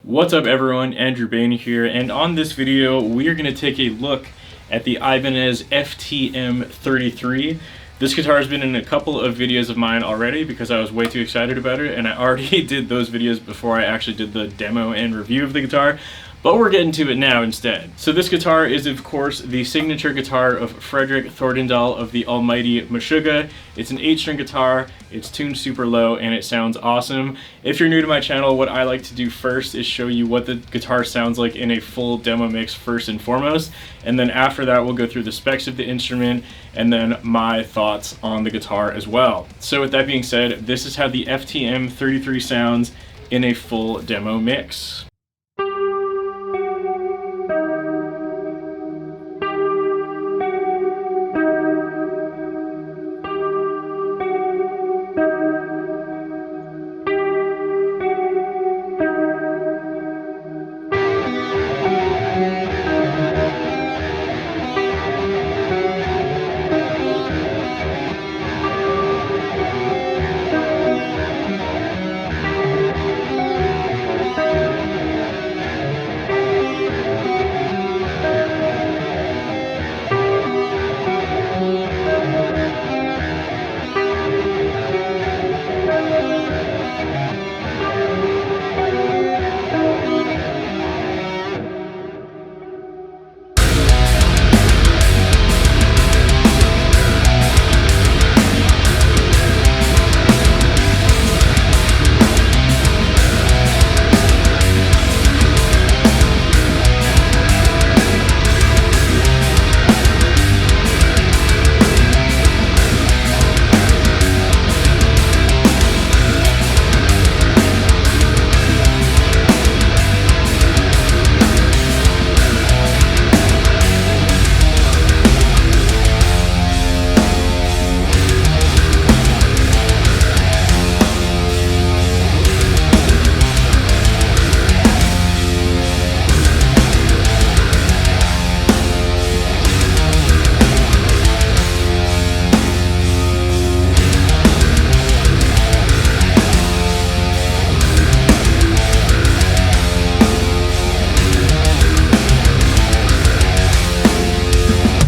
What's up everyone, Andrew Bain here, and on this video we are going to take a look at the Ibanez FTM33. This guitar has been in a couple of videos of mine already because I was way too excited about it, and I already did those videos before I actually did the demo and review of the guitar. But we're getting to it now instead. So this guitar is of course the signature guitar of Fredrik Thordendal of the almighty Meshuggah. It's an 8-string guitar, it's tuned super low, and it sounds awesome. If you're new to my channel, what I like to do first is show you what the guitar sounds like in a full demo mix first and foremost, and then after that we'll go through the specs of the instrument and then my thoughts on the guitar as well. So with that being said, this is how the FTM33 sounds in a full demo mix.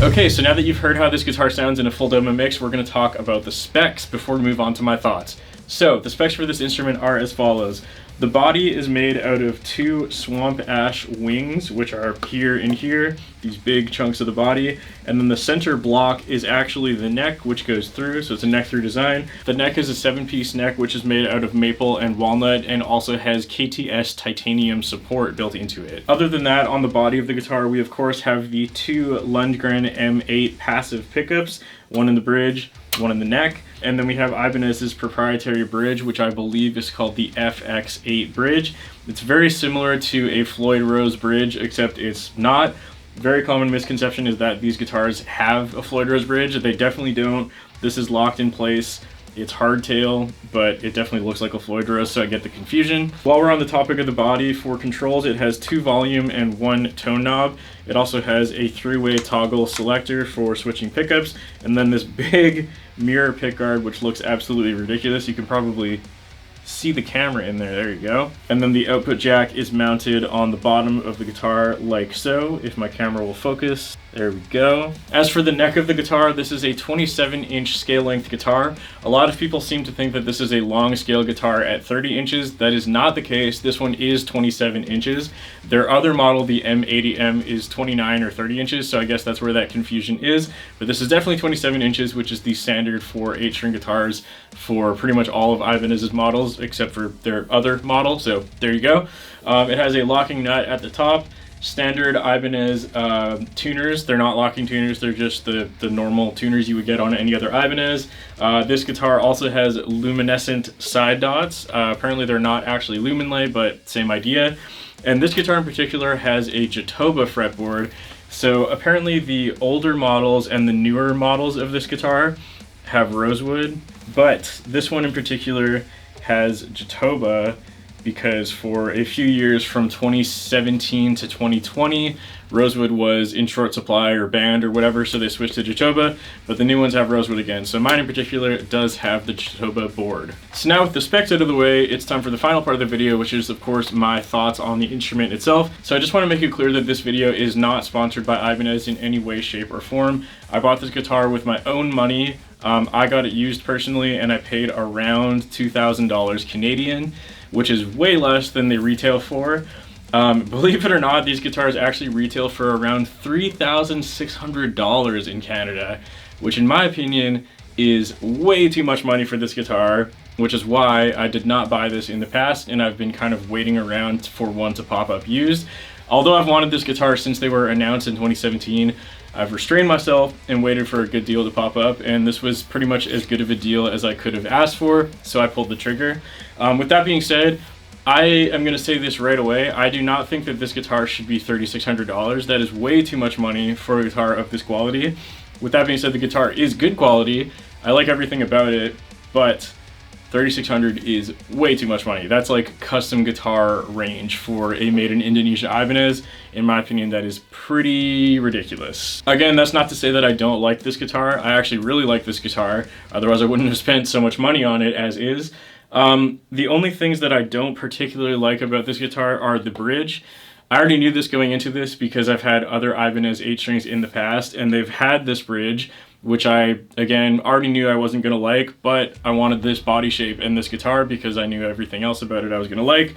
Okay, so now that you've heard how this guitar sounds in a full demo mix, we're going to talk about the specs before we move on to my thoughts. So, the specs for this instrument are as follows. The body is made out of 2 swamp ash wings, which are here and here, these big chunks of the body, and then the center block is actually the neck, which goes through, so it's a neck through design. The neck is a 7-piece neck, which is made out of maple and walnut, and also has KTS titanium support built into it. Other than that, on the body of the guitar, we of course have the 2 Lundgren M8 passive pickups, one in the bridge, one in the neck, and then we have Ibanez's proprietary bridge, which I believe is called the FX8 bridge. It's very similar to a Floyd Rose bridge, except it's not. Very common misconception is that these guitars have a Floyd Rose bridge. They definitely don't. This is locked in place. It's hardtail, but it definitely looks like a Floyd Rose, so I get the confusion. While we're on the topic of the body, for controls, it has 2 volume and 1 tone knob. It also has a 3-way toggle selector for switching pickups, and then this big mirror pickguard, which looks absolutely ridiculous. You can probably see the camera in there. There you go. And then the output jack is mounted on the bottom of the guitar like so, if my camera will focus. There we go. As for the neck of the guitar, this is a 27-inch scale length guitar. A lot of people seem to think that this is a long scale guitar at 30 inches. That is not the case. This one is 27 inches. Their other model, the M80M, is 29 or 30 inches, so I guess that's where that confusion is. But this is definitely 27 inches, which is the standard for 8-string guitars for pretty much all of Ibanez's models, except for their other model, so there you go. It has a locking nut at the top. Standard Ibanez tuners. They're not locking tuners, they're just the normal tuners you would get on any other Ibanez. This guitar also has luminescent side dots. Apparently they're not actually luminlay, but same idea. And this guitar in particular has a Jekkoh fretboard. So apparently the older models and the newer models of this guitar have rosewood, but this one in particular has Jekkoh, because for a few years from 2017 to 2020, rosewood was in short supply or banned or whatever, so they switched to Jatoba, but the new ones have rosewood again. So mine in particular does have the Jatoba board. So now with the specs out of the way, it's time for the final part of the video, which is of course my thoughts on the instrument itself. So I just want to make it clear that this video is not sponsored by Ibanez in any way, shape, or form. I bought this guitar with my own money. I got it used personally, and I paid around $2,000 Canadian, which is way less than they retail for. Believe it or not, these guitars actually retail for around $3,600 in Canada, which in my opinion is way too much money for this guitar, which is why I did not buy this in the past, and I've been kind of waiting around for one to pop up used. Although I've wanted this guitar since they were announced in 2017, I've restrained myself and waited for a good deal to pop up, and this was pretty much as good of a deal as I could have asked for, so I pulled the trigger. With that being said, I am going to say this right away. I do not think that this guitar should be $3,600. That is way too much money for a guitar of this quality. With that being said, the guitar is good quality. I like everything about it, but $3,600 is way too much money. That's like custom guitar range for a made in Indonesia Ibanez. In my opinion, that is pretty ridiculous. Again, that's not to say that I don't like this guitar. I actually really like this guitar. Otherwise, I wouldn't have spent so much money on it as is. The only things that I don't particularly like about this guitar are the bridge. I already knew this going into this because I've had other Ibanez 8-strings in the past, and they've had this bridge, which I, again, already knew I wasn't going to like, but I wanted this body shape and this guitar because I knew everything else about it I was going to like.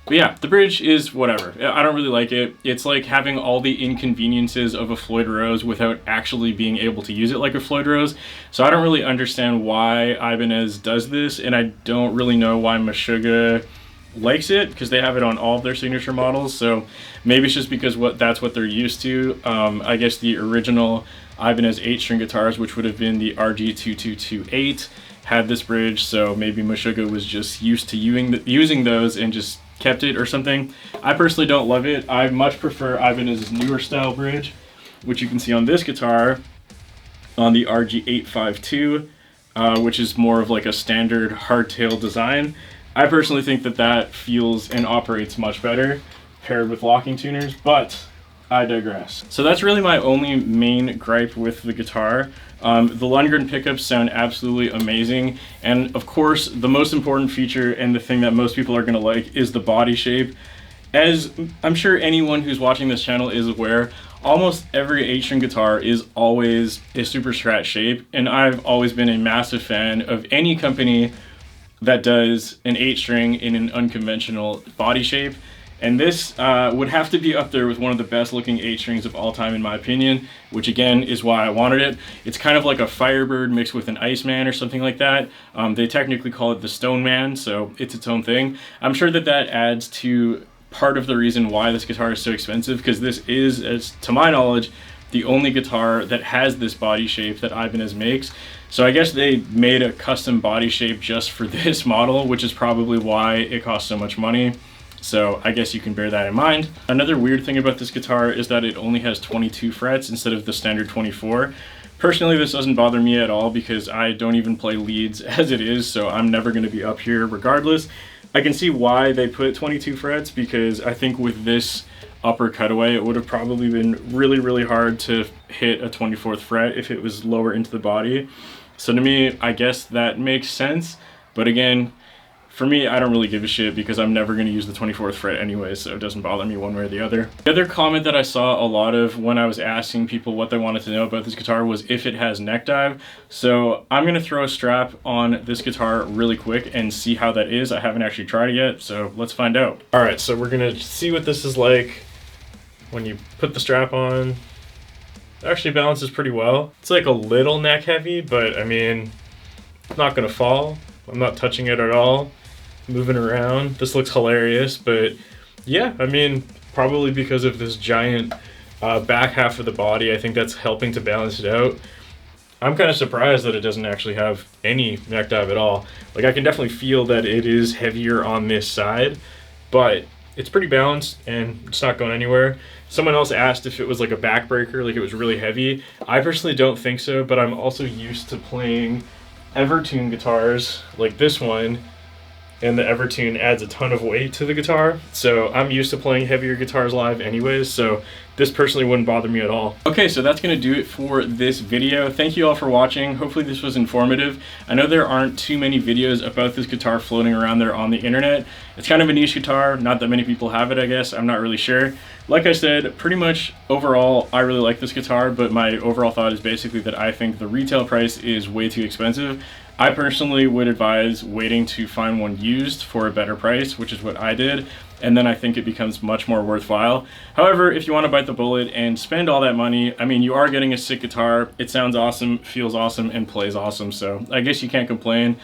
But yeah, the bridge is whatever. I don't really like it. It's like having all the inconveniences of a Floyd Rose without actually being able to use it like a Floyd Rose. So I don't really understand why Ibanez does this, and I don't really know why Meshuggah likes it, because they have it on all of their signature models. So maybe it's just because that's what they're used to. I guess the original Ibanez 8-string guitars, which would have been the RG2228, had this bridge, so maybe Meshuggah was just used to using those and just kept it or something. I personally don't love it. I much prefer Ibanez's newer style bridge, which you can see on this guitar on the RG852, which is more of like a standard hardtail design. I personally think that that feels and operates much better paired with locking tuners, but I digress. So that's really my only main gripe with the guitar. The Lundgren pickups sound absolutely amazing, and of course the most important feature and the thing that most people are going to like is the body shape. As I'm sure anyone who's watching this channel is aware, almost every 8-string guitar is always a super strat shape, and I've always been a massive fan of any company that does an 8-string in an unconventional body shape. And this would have to be up there with one of the best looking 8-strings of all time in my opinion, which again is why I wanted it. It's kind of like a Firebird mixed with an Iceman or something like that. They technically call it the Stone Man, so it's its own thing. I'm sure that that adds to part of the reason why this guitar is so expensive, because this is, as to my knowledge, the only guitar that has this body shape that Ibanez makes. So I guess they made a custom body shape just for this model, which is probably why it costs so much money. So I guess you can bear that in mind. Another weird thing about this guitar is that it only has 22 frets instead of the standard 24. Personally, this doesn't bother me at all because I don't even play leads as it is, so I'm never going to be up here regardless. I can see why they put 22 frets, because I think with this upper cutaway it would have probably been really hard to hit a 24th fret if it was lower into the body. So to me, I guess that makes sense, but again, for me, I don't really give a shit because I'm never going to use the 24th fret anyway, so it doesn't bother me one way or the other. The other comment that I saw a lot of when I was asking people what they wanted to know about this guitar was if it has neck dive. So I'm going to throw a strap on this guitar really quick and see how that is. I haven't actually tried it yet, so let's find out. Alright, so we're going to see what this is like when you put the strap on. It actually balances pretty well. It's like a little neck heavy, but I mean, it's not going to fall. I'm not touching it at all. Moving around. This looks hilarious, but yeah, I mean, probably because of this giant back half of the body, I think that's helping to balance it out. I'm kind of surprised that it doesn't actually have any neck dive at all. Like, I can definitely feel that it is heavier on this side, but it's pretty balanced and it's not going anywhere. Someone else asked if it was like a backbreaker, like it was really heavy. I personally don't think so, but I'm also used to playing Evertune guitars like this one, and the Evertune adds a ton of weight to the guitar. So I'm used to playing heavier guitars live anyways, so this personally wouldn't bother me at all. Okay, so that's gonna do it for this video. Thank you all for watching. Hopefully this was informative. I know there aren't too many videos about this guitar floating around there on the internet. It's kind of a niche guitar, not that many people have it, I guess. I'm not really sure. Like I said, pretty much overall, I really like this guitar, but my overall thought is basically that I think the retail price is way too expensive. I personally would advise waiting to find one used for a better price, which is what I did, and then I think it becomes much more worthwhile. However, if you want to bite the bullet and spend all that money, I mean, you are getting a sick guitar. It sounds awesome, feels awesome, and plays awesome, so I guess you can't complain.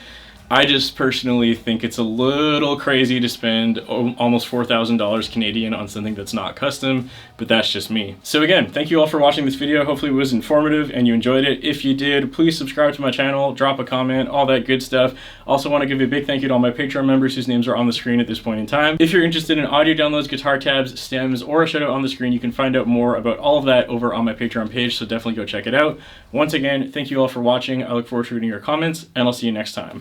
I just personally think it's a little crazy to spend almost $4,000 Canadian on something that's not custom, but that's just me. So again, thank you all for watching this video. Hopefully it was informative and you enjoyed it. If you did, please subscribe to my channel, drop a comment, all that good stuff. Also want to give a big thank you to all my Patreon members whose names are on the screen at this point in time. If you're interested in audio downloads, guitar tabs, stems, or a shout out on the screen, you can find out more about all of that over on my Patreon page, so definitely go check it out. Once again, thank you all for watching. I look forward to reading your comments, and I'll see you next time.